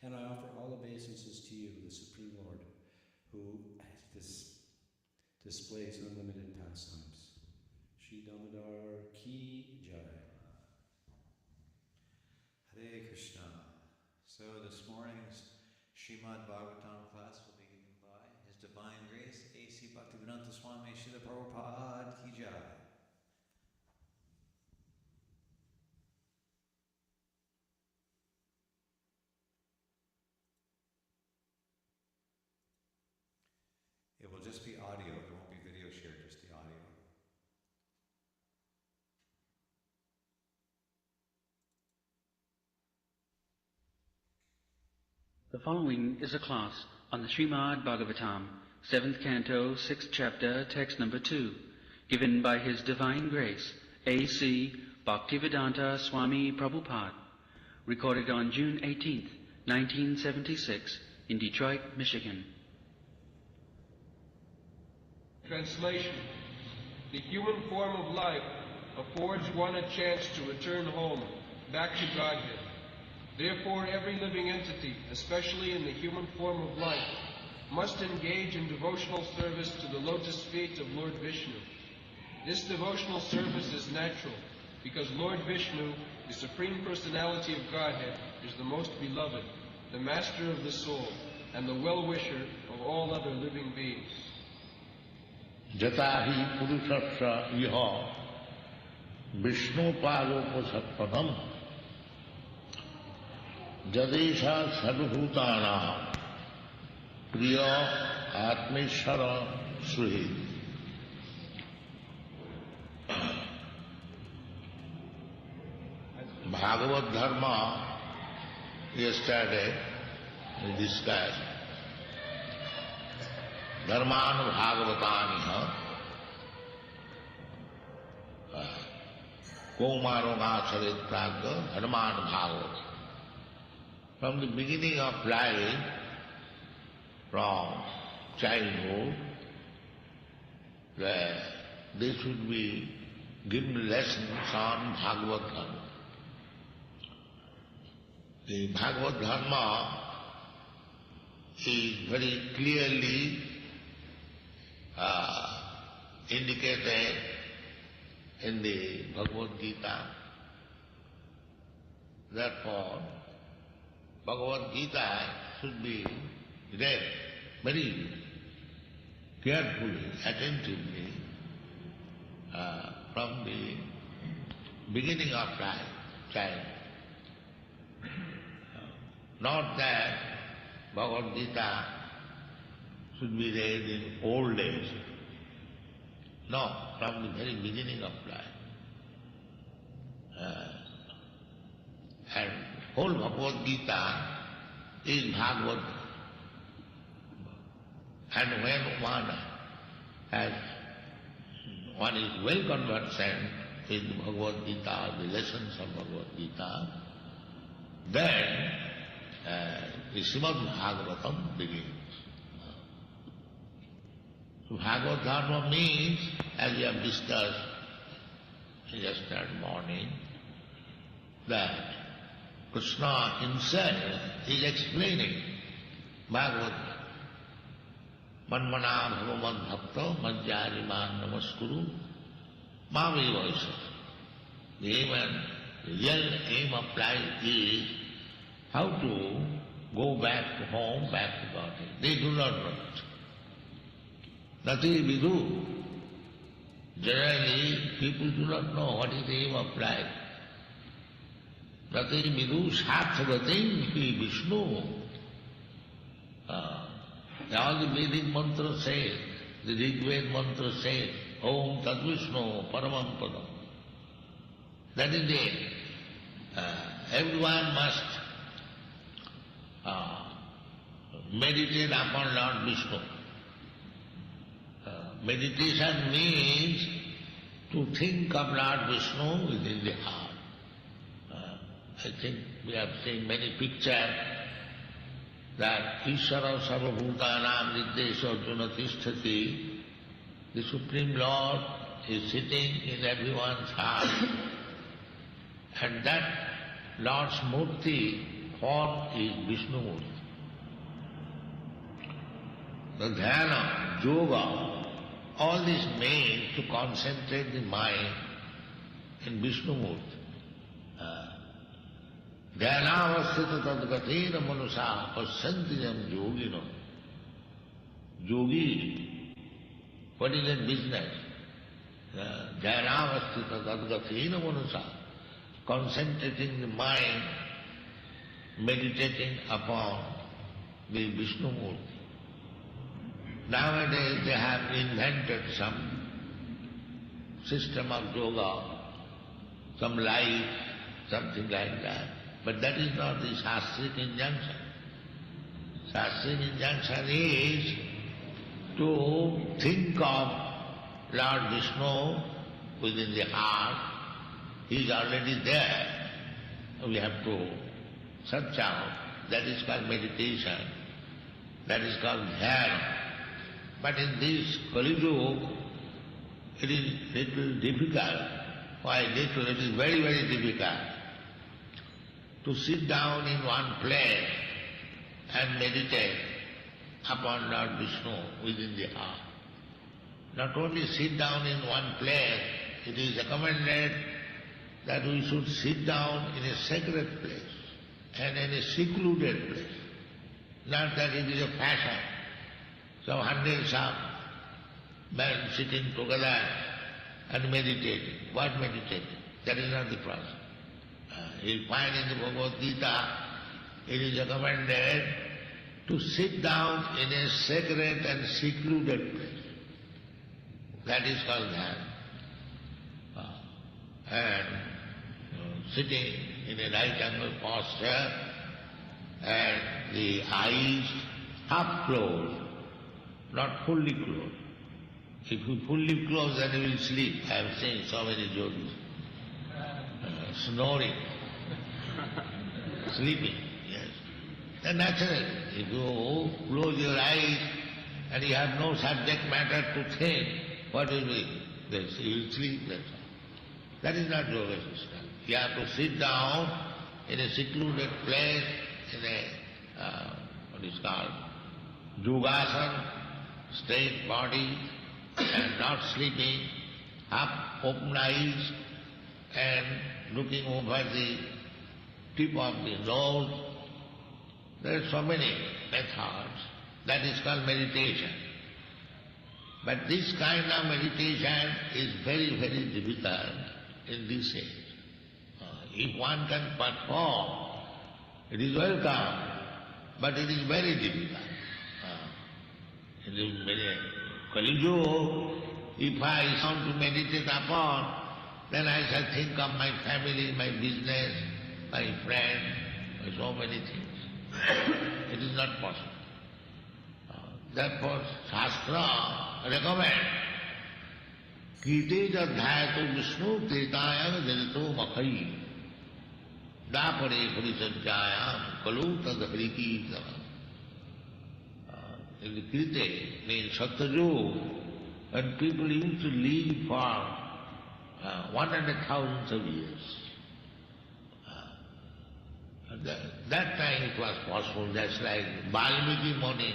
And I offer all obeisances to you, the Supreme Lord, who displays unlimited pastimes. Shri Damodar Ki Jai. Hare Krishna. So this morning's Srimad Bhagvatam class will be given by His Divine Grace, A.C. Bhaktivedanta Swami Srila Prabhupada Ki Jai. It will just be audio, there won't be video shared, just the audio. The following is a class on the Srimad Bhagavatam, 7th Canto, 6th Chapter, Text number 2, given by His Divine Grace, A.C. Bhaktivedanta Swami Prabhupada, recorded on June 18th, 1976, in Detroit, Michigan. Translation. The human form of life affords one a chance to return home, back to Godhead. Therefore, every living entity, especially in the human form of life, must engage in devotional service to the lotus feet of Lord Vishnu. This devotional service is natural, because Lord Vishnu, the Supreme Personality of Godhead, is the most beloved, the master of the soul, and the well-wisher of all other living beings. Jatahi Purushasya Iha Vishnu Padopasatpadam Jadesha Sarvabhutana Priya Atmeshara Suhi. Bhagavad Dharma yesterday we discussed. Dharman Bhagavataniha Kaumarogacharitagga Dharman Bhagavat. From the beginning of life, from childhood, they should be given lessons on Bhagavad Dharma. The Bhagavad Dharma is very clearly indicated in the Bhagavad Gita. Therefore, Bhagavad Gita should be read very carefully, attentively, from the beginning of life, child. Not that Bhagavad Gita should be read in old age. No, from the very beginning of life. And whole Bhagavad Gita is Bhagavad. And when one is well conversant with the Bhagavad Gita, the lessons of Bhagavad Gita, then the Srimad Bhagavatam begins. So Bhagavad Dharma means, as we have discussed yesterday morning, that Krishna himself is explaining Bhagavad. Manmana bhavamad bhakta madhyariman namaskuru mami vaisa. The real aim of life is how to go back to home, back to Godhead. They do not know it. Nati vidu. Generally, people do not know what is the aim of life. Nati vidu sathavatim hi Vishnu. All the Vedic mantra says, the Rigved mantra says, Om Tad Vishnu Paramam Padam. That is it. Everyone must meditate upon Lord Vishnu. Meditation means to think of Lord Vishnu within the heart. I think we have seen many pictures that Ishvara Sarvabhutanam Nirdesha Arjuna Tisthati, the Supreme Lord is sitting in everyone's heart. And that Lord's murti form is Vishnu Murti. The dhyana, yoga, all this means to concentrate the mind in Vishnu Murti. Dhyanavasthita tadgatena manusa pasantiyam yogino. Yogi, what is that business? Dhyanavasthita tadgatena manusa, concentrating the mind, meditating upon the Vishnu Murti. Nowadays they have invented some system of yoga, some light, something like that. But that is not the Shastric injunction. Shastric injunction is to think of Lord Vishnu within the heart. He is already there. We have to search out. That is called meditation. That is called dhyana. But in this Kali Yuga, it is little difficult. Why little? It is very, very difficult to sit down in one place and meditate upon Lord Vishnu within the heart. Not only sit down in one place, it is recommended that we should sit down in a sacred place and in a secluded place. Not that it is a fashion. Some hundreds of men sitting together and meditating. What meditating? That is not the process. You'll find in the Bhagavad Gita, it is recommended to sit down in a sacred and secluded place. That is called dhyana. And sitting in a right angle posture and the eyes half closed, not fully closed. If you fully close, then you will sleep. I have seen so many yogis snoring, sleeping, yes. Then naturally, if you close your eyes and you have no subject matter to think, what will be? This, you will sleep, that's all. That is not yoga system. You have to sit down in a secluded place, in a, what is called, yogasana, straight body, and not sleeping, half open eyes, and looking over the tip of the nose. There are so many methods. That is called meditation. But this kind of meditation is very, very difficult in this age. If one can perform, it is welcome, but it is very difficult. In the Kali Yuga, if I want to meditate upon, then I shall think of my family, my business, my friend, so many things. It is not possible. Therefore, Shastra recommends, Kite jadhyato Vishnu tetayam janito makhai dapare parisanjayam kalu tad harikirtanam. In the Krite, means Satyayuga, when people used to live for 100,000 of years. That time it was possible, just like Valmiki Muni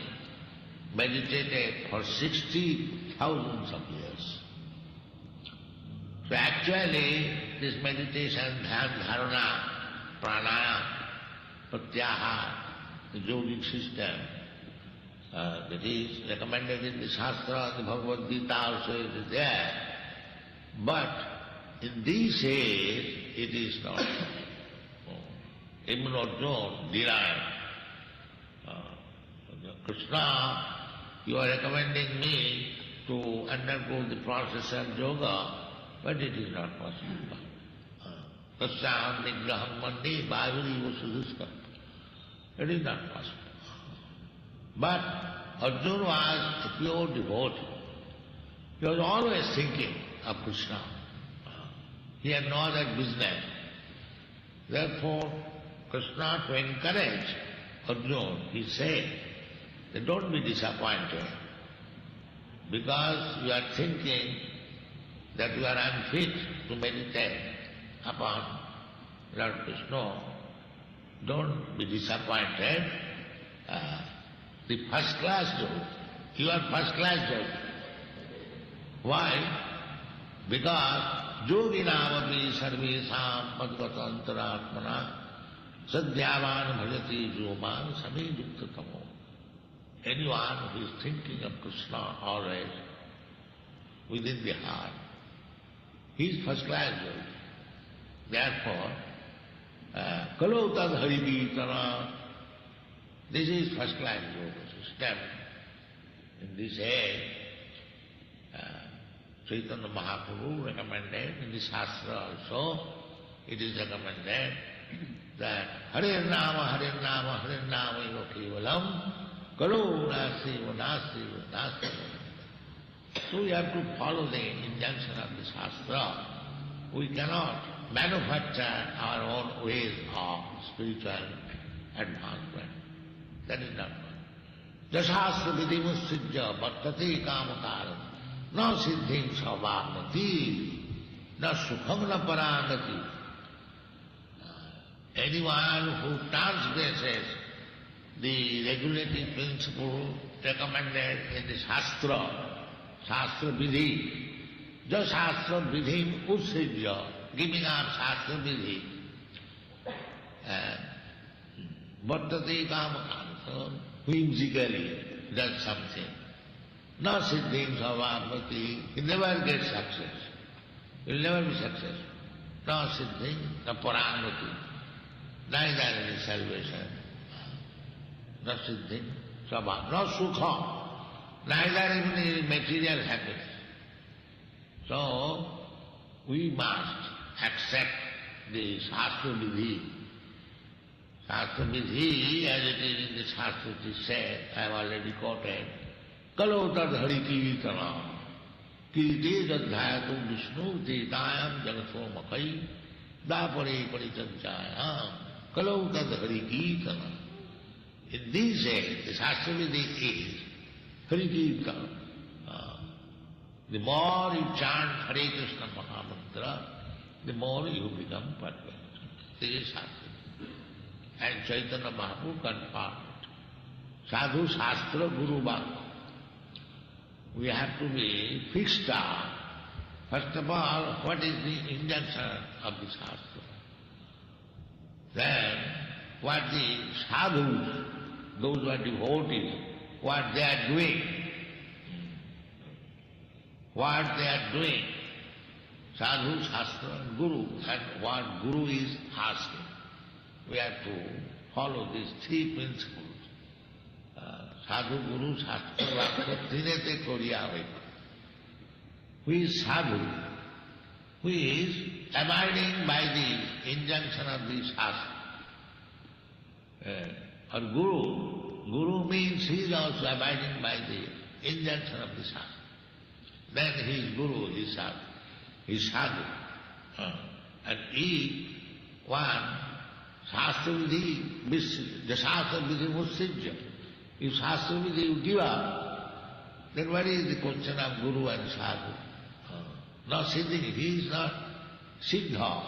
meditated for 60,000 of years. So actually, this meditation, dhyan, dharana, pranayama, pratyahara, the yogic system, that is recommended in the Shastra, the Bhagavad Gita also it is there. But in this age, it is not. Even Arjuna denied. Krishna, you are recommending me to undergo the process of yoga, but it is not possible. Tasyaham nigraham mandi bhaviri vasudhuska. It is not possible. But Arjuna was a pure devotee. He was always thinking of Krishna. He had no other business. Therefore, Krishna, to encourage Arjuna, he said, that don't be disappointed, because you are thinking that you are unfit to meditate upon Lord Krishna. Don't be disappointed. The first class yoga. You are first class yoga. Why? Because yoginamapi sarvesam madgata antaratmana sadhyavan bhajati yoman sami yuktatamo. Anyone who is thinking of Krishna always within the heart, he is first class yoga. Therefore, Kalau tad harikirtana, this is first class yoga system. In this age, Chaitanya Mahaprabhu recommended, in the Shastra also, it is recommended that Hare Nama, Hare Nama, Hare Nama eva kevalam, Kalau nasti, nasti, nasti. So we have to follow the injunction of the Shastra. We cannot manufacture our own ways of spiritual advancement. That is not good. Jasastra vidimussijya bhattate kamakaram na siddhim savabhati na sukham na paragati. Anyone who transgresses the regulating principle recommended in the Shastra, Shastra vidhi, Jasastra vidhim ussijya, giving up Shastra vidhi, bhattate kamakaram, so whimsically does something. Na siddhim savabhati, he never gets success. He will never be successful. Na siddhim, na parangati, neither in salvation. Na siddhim savabhati, na sukha, neither even in material happiness. So, we must accept the Shastra vidhi. Shastra vidhi, as it is in the Shastra, it is said, I have already quoted, Kalau tad harikirtana, kirite jadhayatum vishnu tetayam jagato makai, dapare parichanchayam, kalau tad harikirtana. In this age, the Shastra vidhi is harikirtana. The more you chant Hare Krishna Mahamantra, the more you become perfect. This is Shastra. And Chaitanya Mahaprabhu confirmed it. Sadhu Shastra Guru Bhakti. We have to be fixed on, first of all, what is the injunction of the Shastra. Then, what the sadhus, those who are devotees, what they are doing. What they are doing, Sadhu, Shastra and Guru, and what Guru is asking. We have to follow these three principles. Sadhu, Guru, Shastra, Vakya, Trinete Korya. Who is Sadhu? Who is abiding by the injunction of the Shastra. Or Guru. Guru means he is also abiding by the injunction of the Shastra. Then he is Guru, he is Sadhu. He is Sadhu. And if one Shastra vidhi, the Shastra vidhi mussijya, if Shastra vidhi you give up, then what is the question of Guru and Sadhu? Not siddhi, he is not siddha.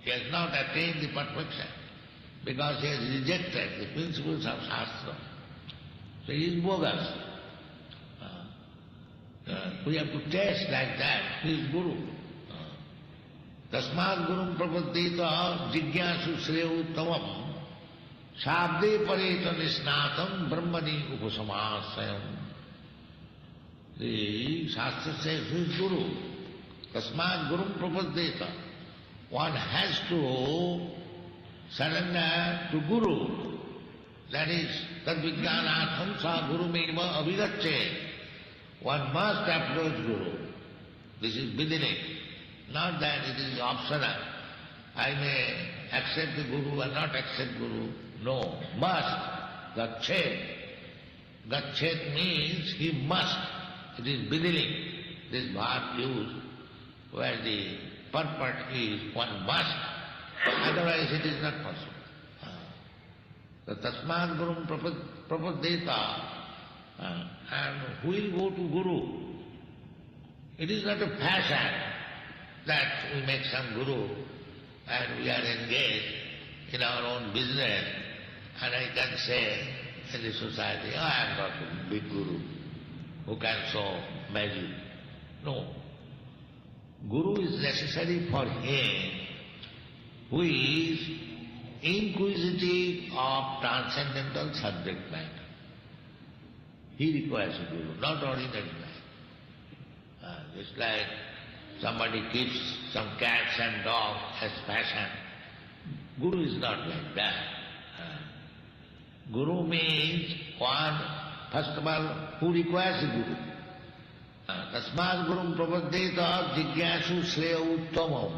He has not attained the perfection because he has rejected the principles of Shastra. So he is bogus. We have to test like that. He is Guru. Tasmad Gurum Prapaddita Jigyasu Shreu Tavam Shabde Pareta Nisnatam Brahmani Upasamasayam. The Shastra says who is Guru? Tasmad Gurum Prapaddita. One has to surrender to Guru. That is, Tadvijnanatham sa Guru meva abhigacche. One must approach Guru. This is beginning. Not that it is optional. I may accept the Guru or not accept Guru. No, must. Gachet. Gachet means he must. It is beginning. This verb used where the purport is one must. Otherwise it is not possible. The Tasmad Gurum Prapaddeta. And who will go to Guru? It is not a fashion that we make some Guru and we are engaged in our own business, and I can say in the society, oh, I am not a big guru who can show magic. No. Guru is necessary for him who is inquisitive of transcendental subject matter. He requires a guru, not ordinary man. Just like somebody keeps some cats and dogs as passion. Guru is not like that. Guru means one, first of all, who requires a guru. Tasmad gurum prapaddeta jigyasu shreya uttamam.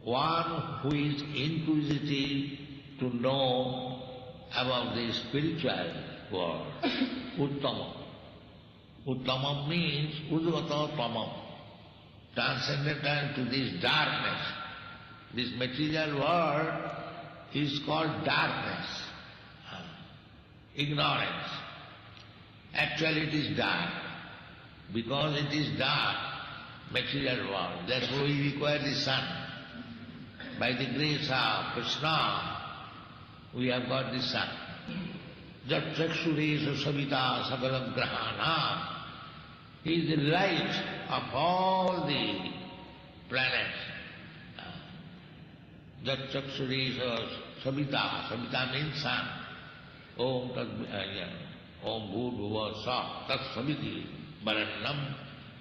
One who is inquisitive to know about the spiritual world. Uttamam. Uttamam means udvata tamam. Transcendental to this darkness. This material world is called darkness, ignorance. Actually it is dark. Because it is dark, material world, therefore we require the sun. By the grace of Krishna, we have got the sun. Jat chakshuresha savita sakalam grahana. He is the light of all the planets. Jat chakshuresha savita, savita means sun. Om bhur bhuva sa tat saviti Baranam,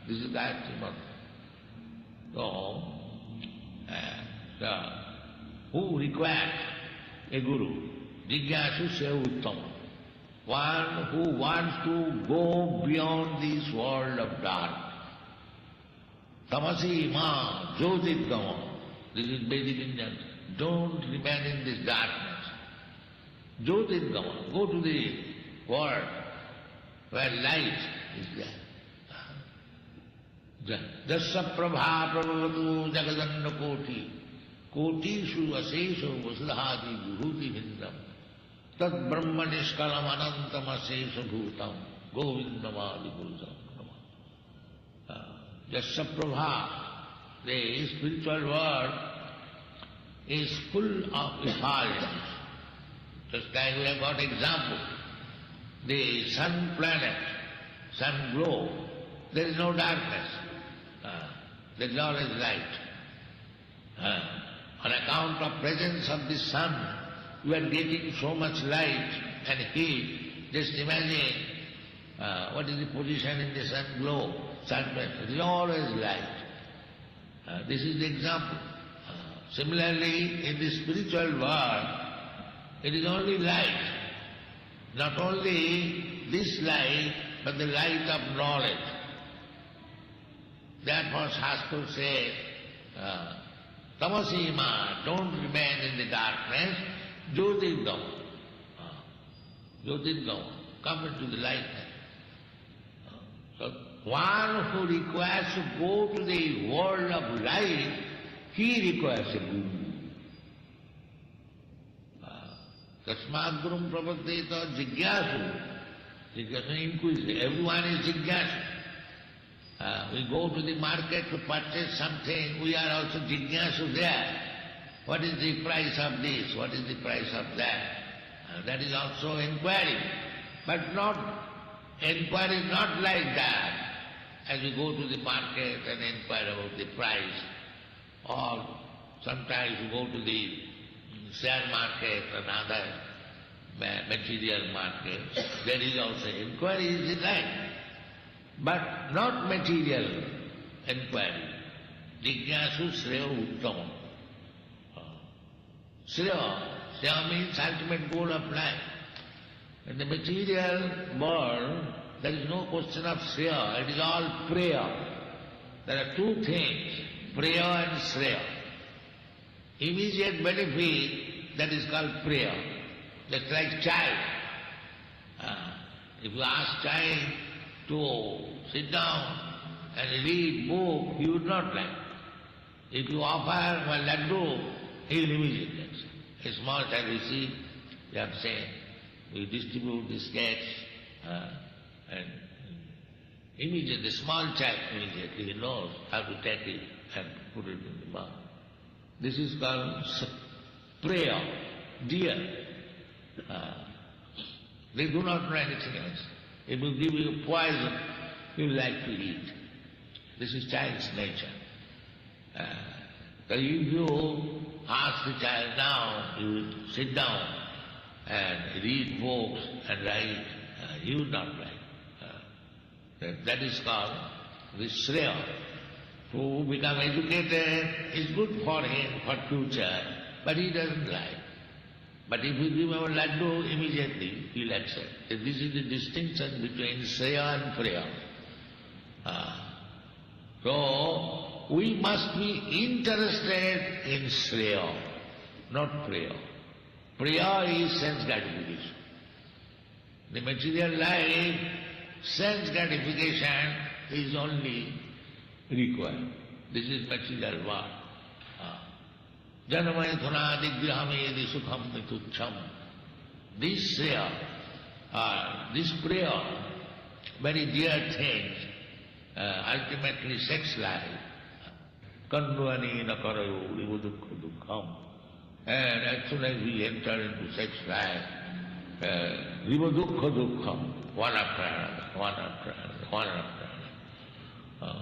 this is Gayatri Mantra. So, who requires a guru? Jigyasu Shreya Uttam. One who wants to go beyond this world of dark. Tamasi ma jyotit gama. This is Vedic Indian. Don't remain in this darkness. Jyotit gama. Go to the world where light is there. Dasya prabha prabhavatu jagadanna koti kotishu asesha vasudhati vibhuti vindam tad brahma nishkalam anantam asesha bhutam govindamadi bhutam. Dasya prabha, the spiritual world is full of effulgence. Just like we have got example, the sun planet, sun globe, there is no darkness. There is always light. On account of presence of the sun, you are getting so much light and heat. Just imagine what is the position in the sun globe, sun planet. It is always light. This is the example. Similarly, in the spiritual world, it is only light. Not only this light, but the light of knowledge. Therefore Shastra says, Tamasima, don't remain in the darkness, Jyotirgam. Jyotirgam, come into the light. So one who requires to go to the world of light, he requires a guru. Tasmad gurum prapaddeta jigyasu. Jigyasu inquisitive. Everyone is jigyasu. We go to the market to purchase something, we are also jigyasu there. What is the price of this? What is the price of that? That is also inquiry. But inquiry not like that. As we go to the market and inquire about the price, or sometimes we go to the share market and other material market, there is also inquiry is the right. But not material inquiry. Jigyasu Shreya Uttamam. Shreya means ultimate goal of life. In the material world, there is no question of Shreya, it is all prayer. There are two things, prayer and Shreya. Immediate benefit, that is called prayer. That's like child. If you ask child to sit down and read book, he would not like. If you offer a laddu, he will immediately accept. A small child receive, they have said, we distribute the skates, and immediately, the small child immediately, he knows how to take it and put it in the mouth. This is called prayer, deer. They do not know anything else. It will give you poison you like to eat. This is child's nature. So if you ask the child now, you will sit down and read books and write, you would not write. That is called the Shreya. To become educated is good for him, for future, but he doesn't like. But if you give him a laddu, immediately he'll accept. This is the distinction between Shreya and Priya. So, we must be interested in Shreya, not Priya. Priya is sense gratification. The material life, sense gratification is only required. This is material world. Janamaya thunadigrahame yadi sukham nitucham. This Shreya, this prayer, very dear things, ultimately sex life. Kandvani nakarayo rivudukha dukham. And as soon as we enter into sex life, rivudukha dukham, one after another, one after another, one after another.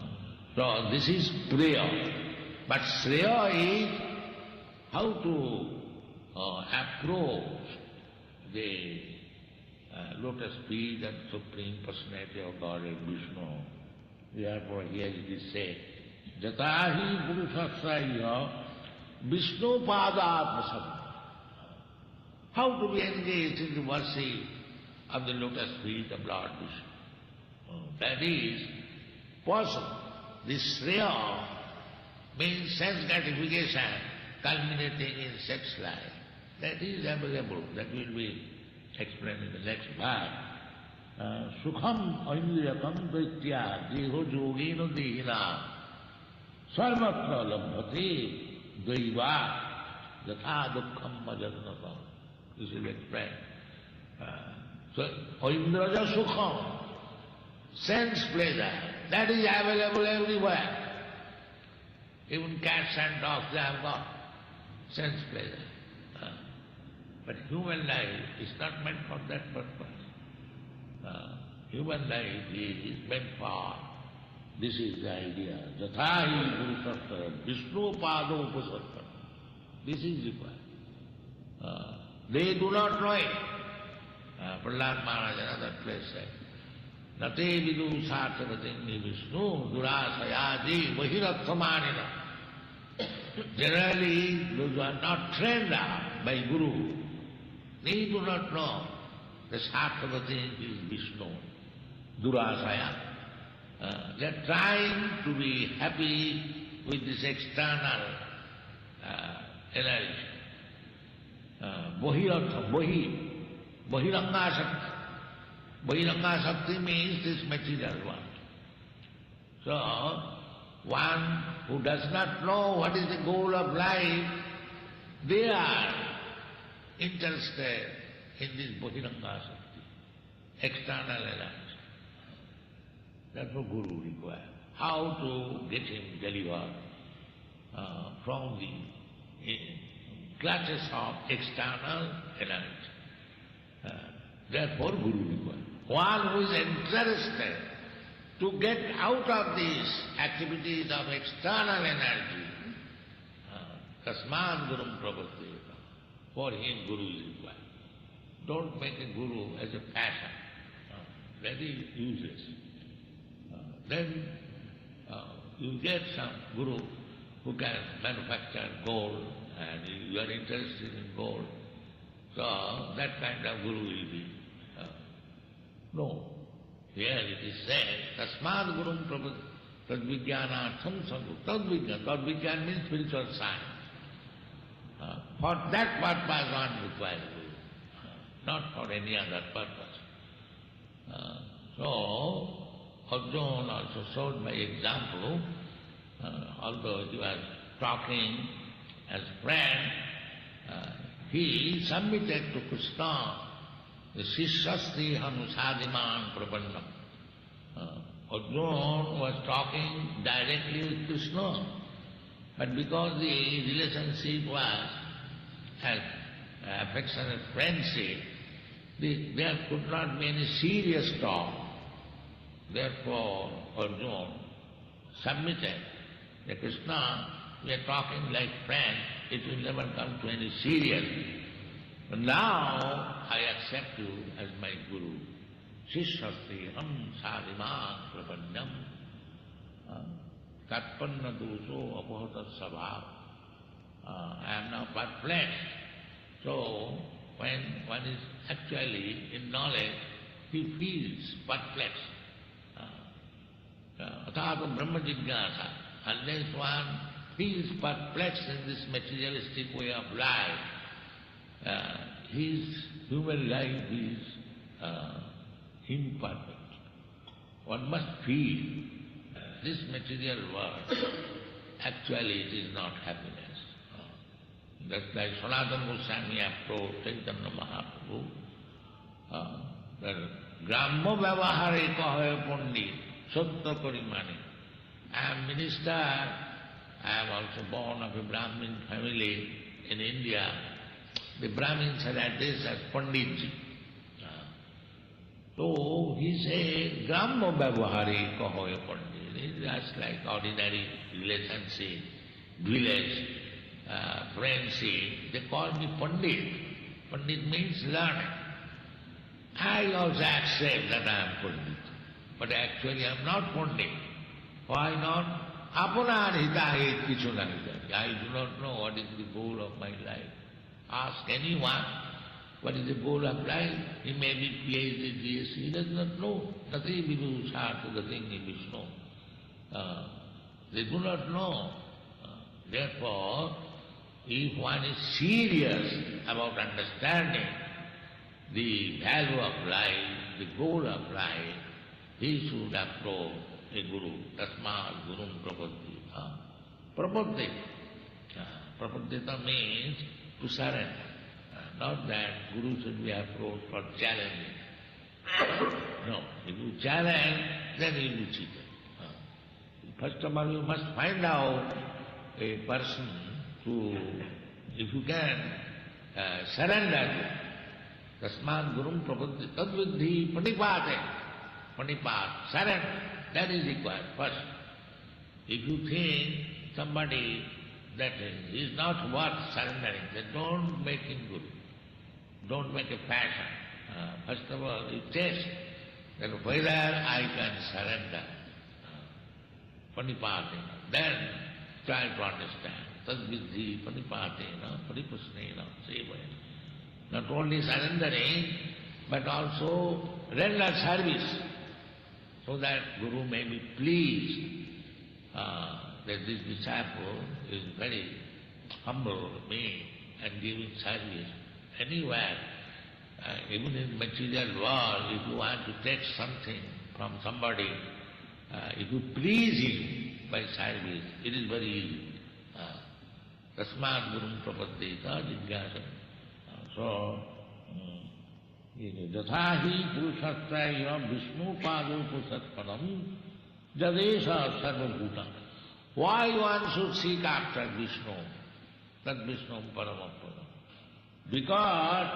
So this is prayer. But Shreya is how to approach the lotus feet and Supreme Personality of Godhead, Vishnu. Therefore here it is said, Jatahi Purusasaya Vishnu Padatmasam. How to be engaged in the worship of the lotus feet of Lord Vishnu. That is possible. This Shreya means sense gratification culminating in sex life. That is available. That will be explained in the next part. Sukham aindriyakam daitya deho yogena dehina sarvatra labhati daiva yatha dukkham majannata. This will explain. So, aindraja sukham, sense pleasure, that is available everywhere. Even cats and dogs, they have got sense pleasure. But human life is not meant for that purpose. Human life is meant for, this is the idea, Jathahi Purusasara, Vishnu Pado Upasarpana. This is required. They do not know it. Prahlad Maharaj in another place said, Nate vidu sarthavatinni Vishnu durasayadi vahiratsamanina. Generally, those who are not trained up by Guru, they do not know the sarthavatin is Vishnu, durasaya. They are trying to be happy with this external energy. Bahiranga Shakti. Bahiranga Shakti means this material world. So, one who does not know what is the goal of life, they are interested in this Bahiranga Shakti, external energy. That's what Guru requires. How to get him delivered from the clutches of external energy. Therefore Guru requires. One who is interested to get out of these activities of external energy, tasmad gurum pravarteta. For him Guru is required. Don't make a Guru as a passion. That is useless. Then you get some Guru who can manufacture gold, and you are interested in gold. So that kind of Guru will be. No. Here it is said, Tasmad Gurum Tadvijnanatham Sadhu. Tadvijnan means spiritual science. For that purpose one requires Guru, not for any other purpose. So, Arjuna also showed by example, although he was talking as friend, he submitted to Krishna, the Shishasti Hanusadiman Prabandam. Arjuna was talking directly with Krishna, but because the relationship was as affectionate friendship, there could not be any serious talk. Therefore, Arjuna submitted that Krishna, we are talking like friends, it will never come to any serious. But now I accept you as my Guru. Shishastri ham sadhima prabandam tatpanna doso apahata sabha. I am now perplexed. So, when one is actually in knowledge, he feels perplexed. Athato brahma jignasa. Unless one feels perplexed in this materialistic way of life, his human life is imperfect. One must feel this material world, actually it is not happiness. That's like Sanatana Goswami approached Chaitanya Mahaprabhu, that Gramma Vyavahare Kahoy Pandit, Sattva Karimani. I am minister, I am also born of a Brahmin family in India. The Brahmins had addressed as Panditji. So he said, Gramma Vyavahare Kahoy Pandit. It's just like ordinary relationship, village, friendship. They call me Pandit. Pandit means learning. I also accept that I am Pandit. But actually I am not Pandit. Why not? Apanar hitahet kichu nahi. I do not know what is the goal of my life. Ask anyone what is the goal of life. He may be PhD, DSc, he does not know. Nati vidu sartha gatingi Vishnu. They do not know. Therefore, if one is serious about understanding the value of life, the goal of life, he should approach a guru. Tasmad gurum prapaddita. Prapaddita. Prapaddita means to surrender. Not that guru should be approached for challenging. No, if you challenge, then he will be cheated. First of all, you must find out a person who, if you can surrender, tasmad gurum prapaddhi tadviddhi panipate. Panipat, surrender, that is required first. If you think somebody that is not worth surrendering, then don't make him guru. Don't make a passion. First of all, you test that whether I can surrender. Panipatena. Then try to understand. Tadviddhi panipatena, paripasnena, sevaya. Not only surrendering, but also render service, so that Guru may be pleased that this disciple is very humble, meek, and giving service anywhere. Even in material world, if you want to take something from somebody, if you please him by service, it is very easy. Tasmad gurum prapaddita jigyasa. So, Jathahi purushasthaya Vishnu padu pusatpadam jadesha sarvabhuta. Why one should seek after Vishnu? That Vishnu paramapadam. Because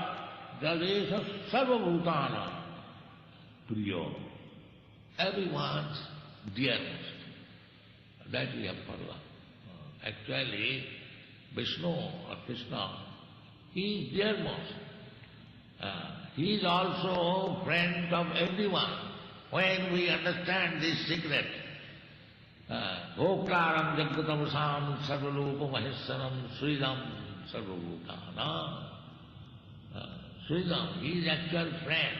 jadesha sarvabhutana priyo. Everyone's dearest. That we have followed. Actually, Vishnu or Krishna, he is dearmost. He is also friend of everyone. When we understand this secret, Bhoktaram Jagatamasam Sarvalupa Maheswaram Sridam Sarvabhutana. Sridam, he is actual friend.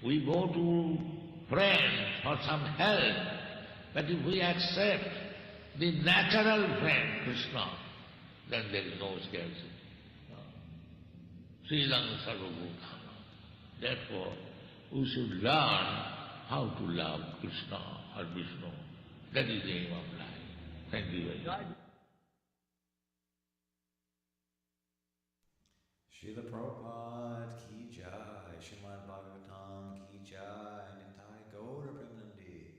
We go to friend for some help, but if we accept the natural friend, Krishna, then there is no scarcity. Sridam Sarvabhutana. Therefore, we should learn how to love Krishna or Vishnu. That is the aim of life. Thank you very much. Srila Prabhupada ki jai, Srimad Bhagavatam ki jai, Nitai Gaura Premanandi.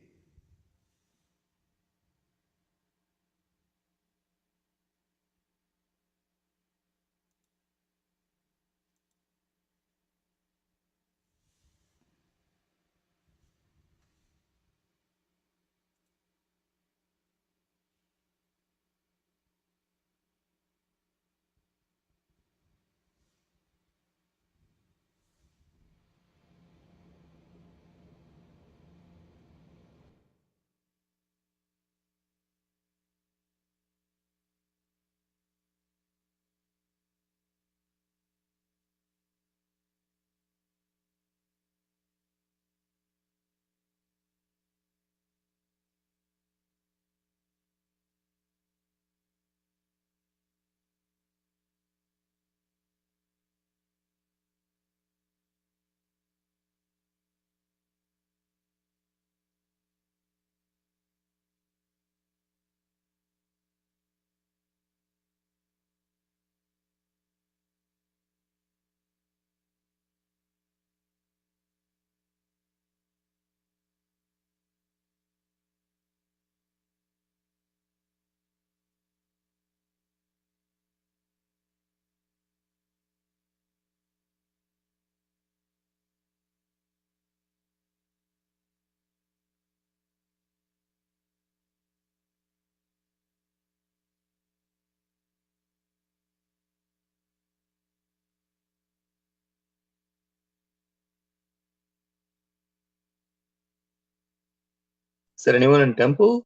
Is there anyone in temple?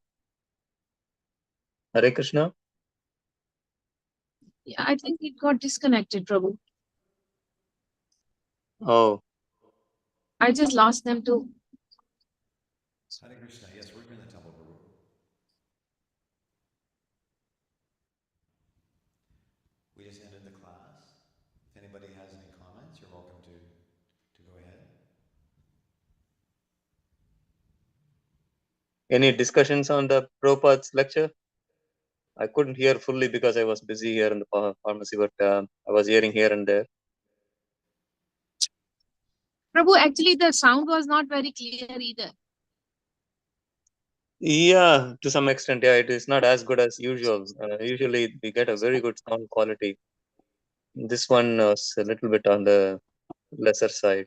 Hare Krishna? Yeah, I think it got disconnected, Prabhu. Oh, I just lost them too. Hare Krishna. Yes, we're in the temple, Prabhu. We just ended the class. If anybody has any comments, you're welcome to go ahead. any discussions on the Prabhupada's lecture? I couldn't hear fully because I was busy here in the pharmacy, but I was hearing here and there. Prabhu, actually the sound was not very clear either. Yeah, to some extent, yeah, it is not as good as usual. Usually we get a very good sound quality. This one was a little bit on the lesser side.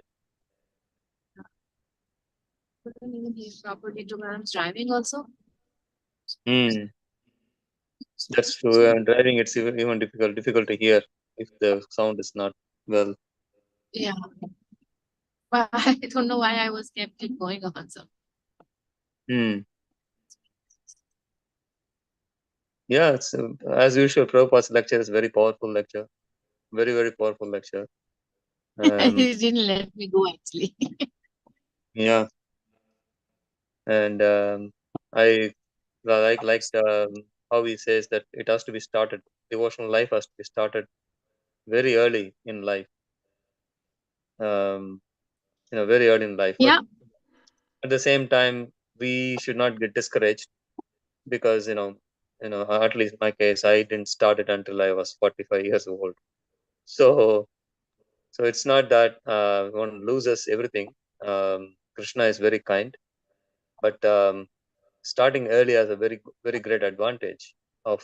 Couldn't even hear properly to when I'm driving also. Hmm. That's true. Driving, it's even difficult to hear if the sound is not well. Yeah. But I don't know why I was kept it going on. So Hmm. Yeah, it's as usual. Prabhupada's lecture is very powerful lecture. Very, very powerful lecture. he didn't let me go actually. Yeah, and I liked how he says that it has to be started. Devotional life has to be started very early in life. Very early in life. Yeah. But at the same time, we should not get discouraged because at least in my case, I didn't start it until I was 45 years old. So it's not that one loses everything. Krishna is very kind, but starting early has a very very great advantage of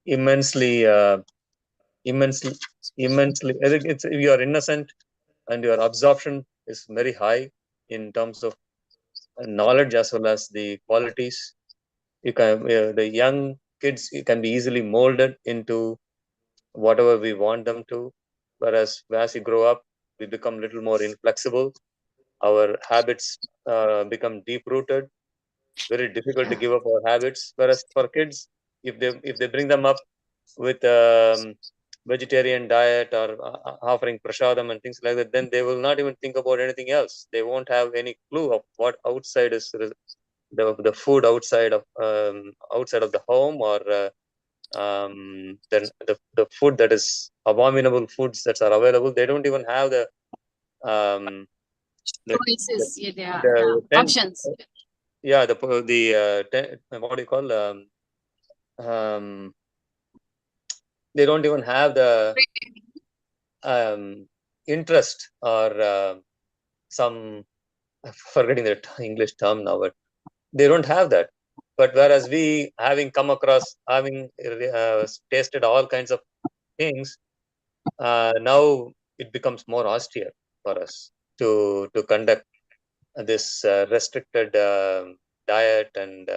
immensely immensely immensely. I think it's, you are innocent and your absorption is very high in terms of knowledge as well as the qualities. You can the young kids can be easily molded into whatever we want them to, whereas as you grow up we become a little more inflexible. Our habits become deep rooted, very difficult to give up our habits, whereas for kids, if they bring them up with vegetarian diet or offering prasadam and things like that, then they will not even think about anything else. They won't have any clue of what outside is the food outside of the home, or then the food that is abominable foods that are available. They don't even have um, Choices, yeah, they are options. what do you call they don't even have the interest or some forgetting the English term now, but they don't have that. But whereas we, having come across, having tasted all kinds of things, now it becomes more austere for us to conduct this restricted diet, and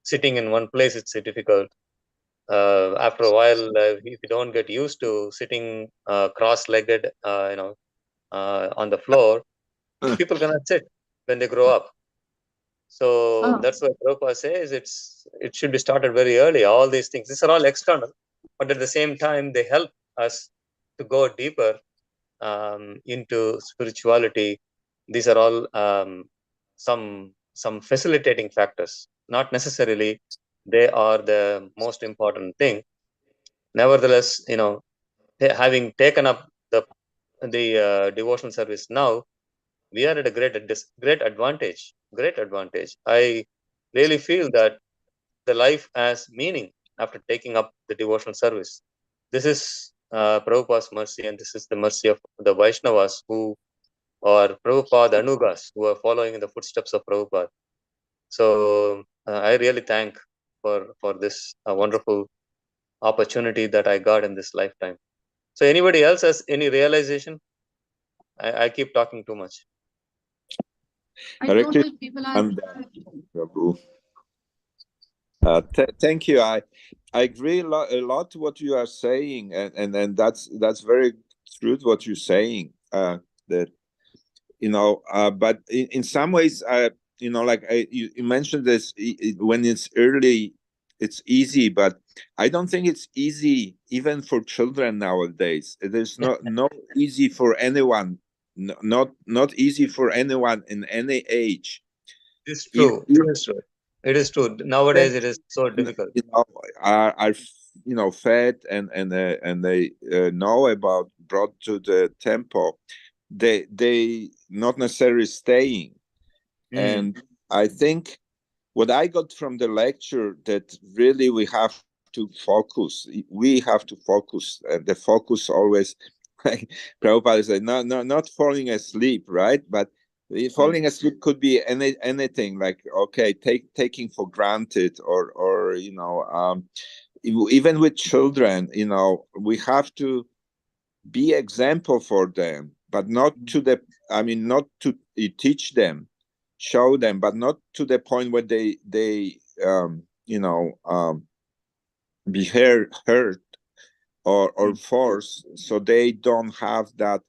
sitting in one place, it's difficult. After a while, if you don't get used to sitting cross-legged, on the floor, people cannot sit when they grow up. So that's what Prabhupada says. It should be started very early. All these things, these are all external, but at the same time, they help us to go deeper into spirituality. These are all some facilitating factors. Not necessarily they are the most important thing. Nevertheless, having taken up the devotional service now, we are at a great advantage. Great advantage. I really feel that the life has meaning after taking up the devotional service. This is Prabhupada's mercy, and this is the mercy of the Vaishnavas who are Prabhupada Anugas, who are following in the footsteps of Prabhupada. So I really thank for this wonderful opportunity that I got in this lifetime. So anybody else has any realization? I keep talking too much. I don't know if people are. Prabhu. Thank you. I agree a lot to what you are saying, and that's very true what you're saying. That but in some ways, like you mentioned this, when it's early, it's easy, but I don't think it's easy even for children nowadays. There's no easy for anyone, not easy for anyone in any age. It's true. It is true. It is true. Nowadays, it is so difficult. Are fed and they know about brought to the temple. They not necessarily staying. And I think what I got from the lecture, that really we have to focus. We have to focus. The focus always, like Prabhupada said, not falling asleep, right? But falling asleep could be anything. Like, okay, taking for granted, or even with children, we have to be example for them, but not to the. I mean, not to teach them, show them, but not to the point where they be hurt or forced, so they don't have that.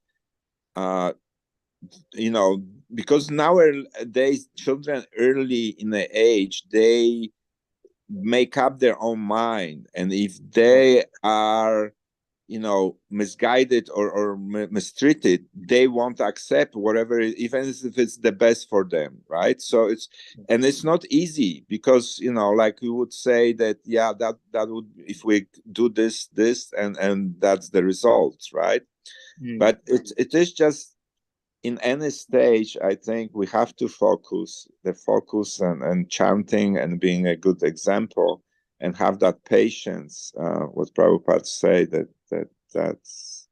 Because nowadays children early in the age, they make up their own mind, and if they are misguided or mistreated, they won't accept whatever, even if it's the best for them, right? So it's not easy, because like we would say that, yeah, that would, if we do this and that's the results, right? But it is just, in any stage, I think we have to focus and chanting and being a good example, and have that patience. What Prabhupada say, that's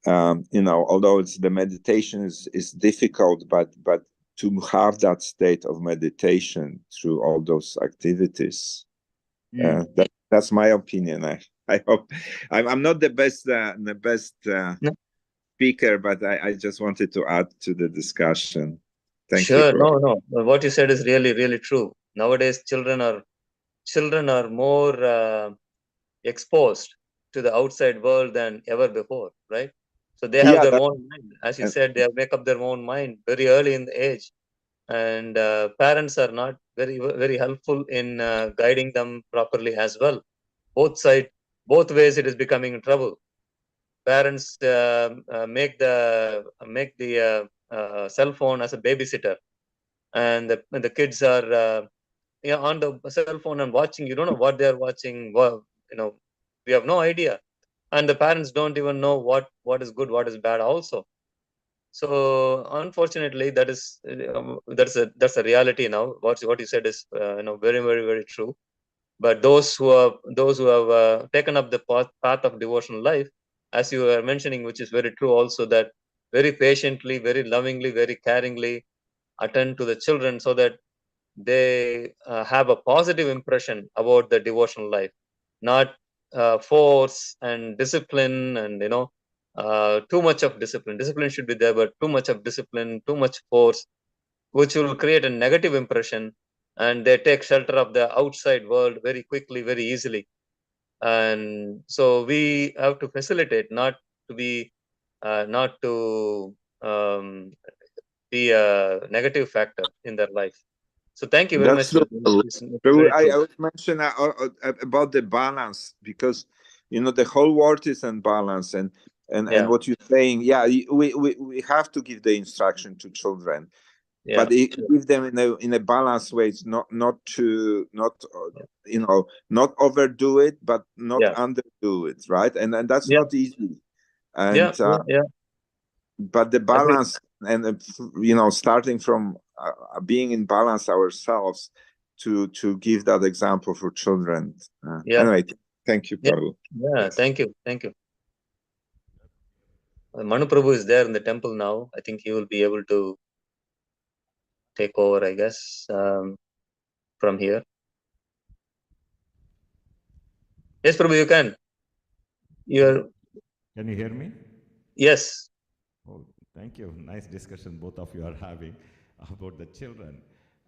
although it's the meditation is difficult, but to have that state of meditation through all those activities. That's my opinion. I hope I'm not the best speaker, but I just wanted to add to the discussion. Thank you. Sure. No. What you said is really, really true. Nowadays, children are more exposed to the outside world than ever before, right? So they have their own mind. As you said, they make up their own mind very early in the age. And parents are not very, very helpful in guiding them properly as well. Both ways, it is becoming trouble. Parents make the cell phone as a babysitter, and the kids are on the cell phone and watching. You don't know what they are watching. We have no idea, and the parents don't even know what is good, what is bad also. So unfortunately, that's a reality now. What you said is very, very, very true. But those who have taken up the path of devotional life, as you were mentioning, which is very true also, that very patiently, very lovingly, very caringly attend to the children, so that they have a positive impression about the devotional life, not force and discipline, and too much of discipline. Discipline should be there, but too much of discipline, too much force, which will create a negative impression, and they take shelter of the outside world very quickly, very easily. And so we have to facilitate, not to be be a negative factor in their life. So thank you very much for this. I would mention about the balance, because the whole world is in balance, and what you're saying, we have to give the instruction to children, but give them in a balanced way. It's not overdo it, but not underdo it, right? And that's not easy. And but the balance, and starting from being in balance ourselves, to give that example for children. Anyway, thank you, Prabhu. Thank you. Manu Prabhu is there in the temple now. I think he will be able to take over, I guess, from here. Yes, Prabhu, you can. Can you hear me? Yes. Oh, thank you. Nice discussion both of you are having about the children.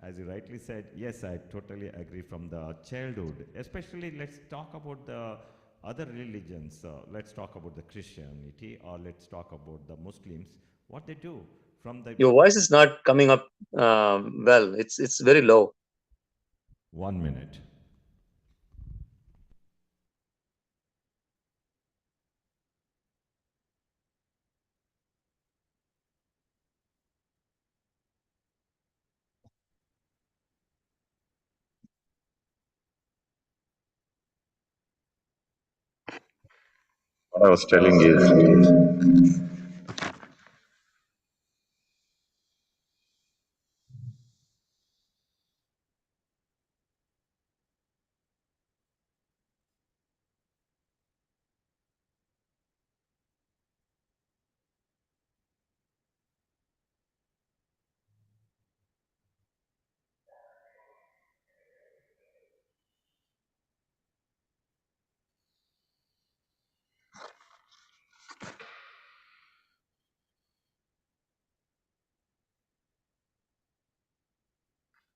As you rightly said, yes, I totally agree. From the childhood, especially, let's talk about the other religions. Let's talk about the Christianity, or let's talk about the Muslims. what they do from the... Your voice is not coming up well. It's very low. 1 minute. What I was telling is,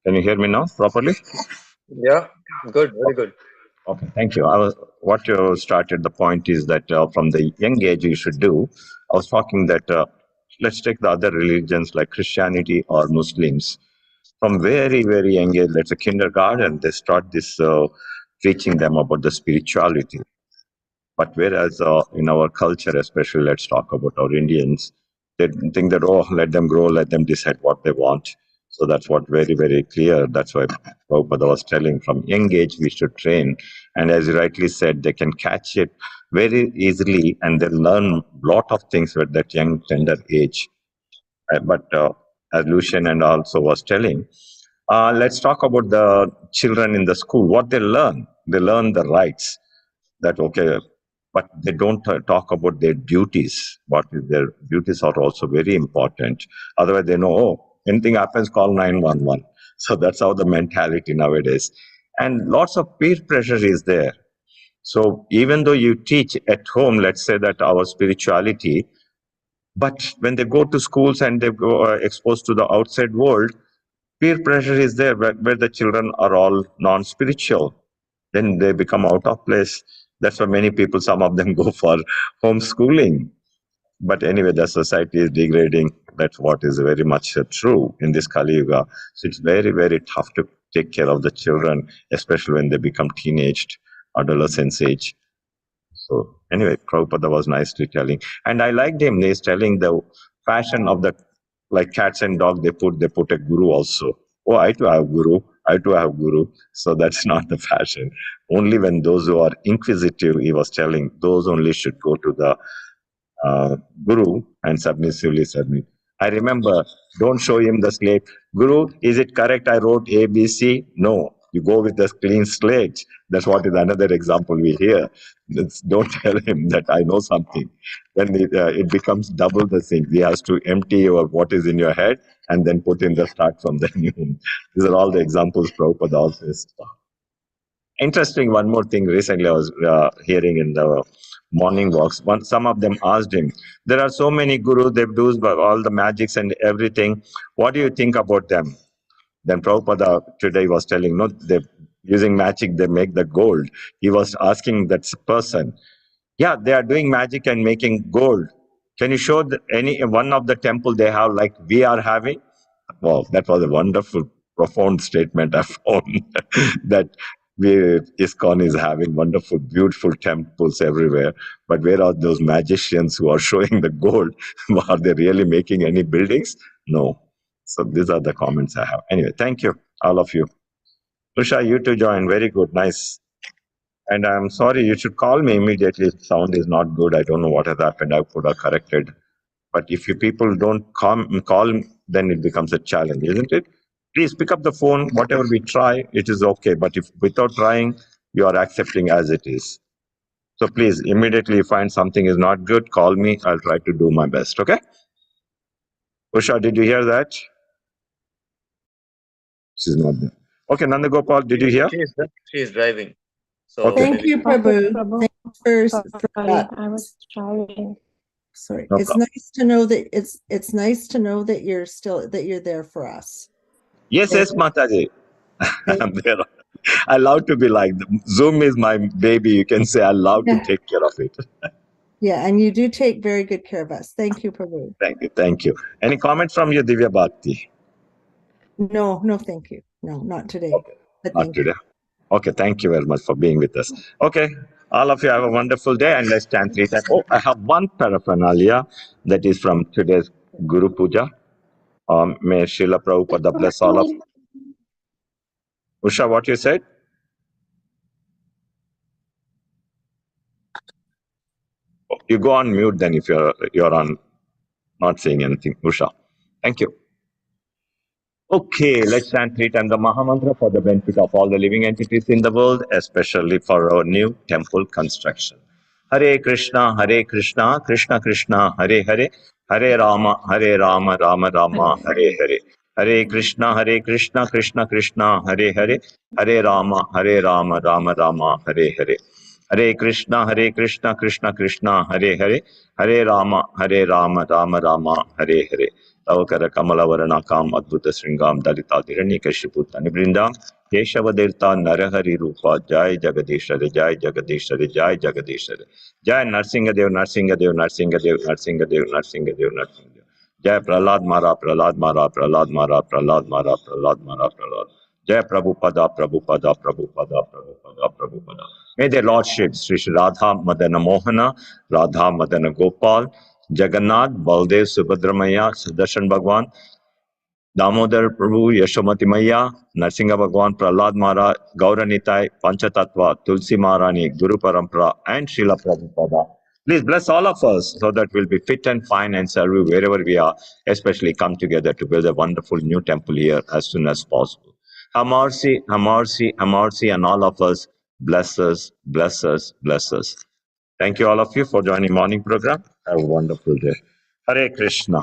can you hear me now properly? Yeah, good, very good. Okay, thank you. What you started, the point is that from the young age you should do. I was talking that let's take the other religions like Christianity or Muslims. From very, very young age, let's say kindergarten, they start this teaching them about the spirituality. But whereas in our culture, especially, let's talk about our Indians, they think that, oh, let them grow, let them decide what they want. So that's what very, very clear. That's why Prabhupada was telling from young age we should train. And as you rightly said, they can catch it very easily and they learn a lot of things at that young, tender age. But as Lucian and also was telling, let's talk about the children in the school. What they learn the rights. That okay, but they don't talk about their duties. What is their duties are also very important. Otherwise, they know, oh, anything happens, call 911. So that's how the mentality nowadays. And lots of peer pressure is there. So even though you teach at home, let's say that our spirituality, but when they go to schools and they go exposed to the outside world, peer pressure is there where the children are all non-spiritual. Then they become out of place. That's why many people, some of them go for homeschooling. But anyway, the society is degrading. That's what is very much true in this Kali Yuga. So it's very, very tough to take care of the children, especially when they become teenaged, adolescence age. So anyway, Prabhupada was nicely telling. And I liked him. He's telling the fashion of the, like cats and dogs, they put a guru also. Oh, I too have guru. I too have guru. So that's not the fashion. Only when those who are inquisitive, he was telling, those only should go to the guru and submissively submit. I remember, don't show him the slate. Guru, is it correct I wrote A, B, C? No. You go with the clean slate. That's what is another example we hear. Don't tell him that I know something. Then it becomes double the thing. He has to empty your what is in your head and then put in the start from the new. These are all the examples Prabhupada also is. Interesting, one more thing recently I was hearing in the morning walks. Some of them asked him, there are so many gurus, they do all the magics and everything. What do you think about them? Then Prabhupada today was telling, no, they're using magic, they make the gold. He was asking that person, yeah, they are doing magic and making gold. Can you show any one of the temple they have like we are having? Wow, that was a wonderful, profound statement I found that ISKCON is having wonderful, beautiful temples everywhere. But where are those magicians who are showing the gold? Are they really making any buildings? No. So these are the comments I have. Anyway, thank you, all of you. Usha, you too join. Very good, nice. And I'm sorry, you should call me immediately. Sound is not good. I don't know what has happened. I could have corrected. But if you people don't call, then it becomes a challenge, isn't it? Please pick up the phone. Whatever we try, it is okay. But if without trying, you are accepting as it is. So please, immediately find something is not good, call me. I'll try to do my best. Okay? Usha, did you hear that? She's not there. Okay, Nanda Gopal, did you hear? She is driving. So Okay. Thank you, Prabhu. Thanks for that. I was driving. Sorry. No It's problem. nice to know that it's nice to know that you're there for us. Yes, yes, Mataji. I'm there. I love to be like Zoom is my baby. You can say I love to take care of it. Yeah, and you do take very good care of us. Thank you, Prabhu. Thank you. Thank you. Any comment from you, Divya Bhakti? No, no, thank you. No, not today. Okay. But Not thank you. today. Okay, thank you very much for being with us. Okay, all of you have a wonderful day and let's chant 3 times. Oh, I have one paraphernalia that is from today's Guru Puja. May Srila Prabhupada bless all of you. Usha, what you said? Oh, you go on mute then if you're on not saying anything. Usha, thank you. Okay, let's chant 3 times the Mahamantra for the benefit of all the living entities in the world, especially for our new temple construction. Hare Krishna, Krishna Krishna, Hare Hare, Hare Rama, Rama Rama, Hare Hare. Hare Krishna, Krishna Krishna, Hare Hare, Hare Rama, Rama Rama, Hare Hare. Hare Krishna, Krishna Krishna, Hare Hare, Hare Rama, Rama Rama, Hare Hare. Tavakara Kamalavarana Kam Adbhuta Sringam Dalita Hiranyakashipu Tanibrinda Keshavadilta Narahari Rupa Jai Jagadishare Jai Jagadishare Jai Jagadishare Jai Narsingadev Narsingadev Narsingadev Narsingadev Narsingadev Narsingadev Jai Pralad Mara Pralad Mara Pralad Mara Pralad Mara Pralad Mara Pralad Jai Prabhupada Prabhupada Prabhupada Prabhupada Prabhupada. May their Lordship Sri Radha Madana Mohana Radha Madana Gopal Jagannath, Baldev, Subhadramaya, Sudarshan Bhagwan, Damodar Prabhu, Yashomati Maya, Narsinga Bhagwan, Prahlad Mara, Gauranitai, Panchatattva, Tulsi Maharani, Guru Parampara, and Srila Prabhupada. Please bless all of us so that we'll be fit and fine and serve you wherever we are, especially come together to build a wonderful new temple here as soon as possible. Have mercy, have mercy, have mercy on all of us. Bless us, bless us, bless us. Thank you all of you for joining morning program. Have a wonderful day. Hare Krishna.